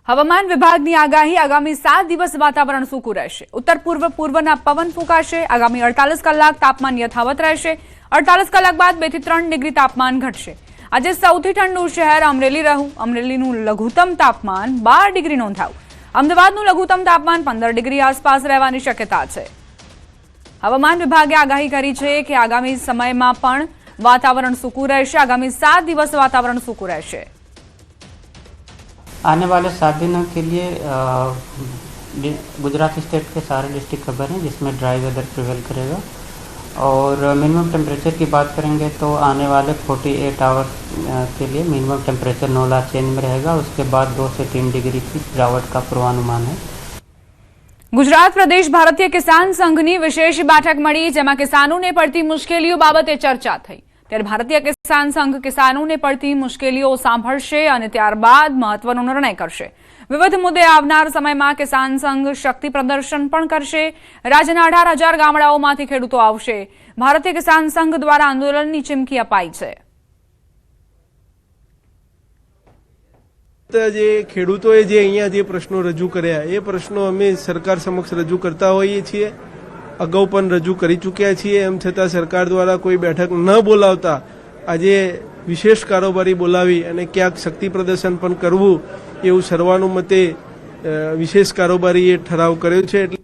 હવામાન વિભાગની આગાહી આગામી 7 દિવસ વાતાવરણ સૂકું રહેશે। ઉત્તર પૂર્વ પૂર્વના પવન ફૂંકાશે। આગામી 48 કલાક તાપમાન યથાવત રહેશે। 48 કલાક બાદ 2 થી 3 ડિગ્રી તાપમાન ઘટશે। આજે સૌથી ઠંડુ શહેર અમરેલી રહ્યું। અમરેલીનું લઘુત્તમ તાપમાન 12 ડિગ્રી નોંધાયું। અમદાવાદનું લઘુત્તમ તાપમાન 15 ડિગ્રી આસપાસ રહેવાની શક્યતા છે। હવામાન વિભાગે આગાહી કરી છે કે આગામી સમયમાં પણ વાતાવરણ સૂકું રહેશે। આગામી 7 દિવસ વાતાવરણ સૂકું રહેશે। आने वाले 7 दिनों के लिए गुजरात स्टेट के सारे डिस्ट्रिक्ट खबर हैं जिसमें ड्राई वेदर प्रिवेल करेगा। और मिनिमम टेम्परेचर की बात करेंगे तो आने वाले 48 आवर्स के लिए मिनिमम टेम्परेचर 9 लाख चेंज में रहेगा। उसके बाद 2 से 3 डिग्री की गिरावट का पूर्वानुमान है। गुजरात प्रदेश भारतीय किसान संघनी विशेष बैठक मળી જેમાં કિસાનોને પડતી મુશ્કેલીઓ બાબતે ચર્ચા થઈ। ત્યારે ભારતીય કિસાન સંઘ કિસાનોને પડતી મુશ્કેલીઓ સાંભળશે અને ત્યારબાદ મહત્વનો નિર્ણય કરશે। વિવિધ મુદ્દે આવનાર સમયમાં કિસાન સંઘ શક્તિ પ્રદર્શન પણ કરશે। રાજ્યના 18,000 ગામડાઓમાંથી ખેડૂતો આવશે। ભારતીય કિસાન સંઘ દ્વારા આંદોલનની ચીમકી અપાઈ છે। જે ખેડૂતોએ જે અહીંયા જે પ્રશ્નો રજૂ કર્યા એ પ્રશ્નો અમે સરકાર સમક્ષ રજૂ કરતા હોઈએ છીએ। અગાઉ પણ રજૂ કરી ચૂક્યા છીએ। એમ છતાં સરકાર દ્વારા કોઈ બેઠક ન બોલાવતા આજે વિશેષ કારોબારી બોલાવી અને ક્યાંક શક્તિ પ્રદર્શન પણ કરવું એવું સર્વાનુમતે વિશેષ કારોબારીએ ઠરાવ કર્યો છે।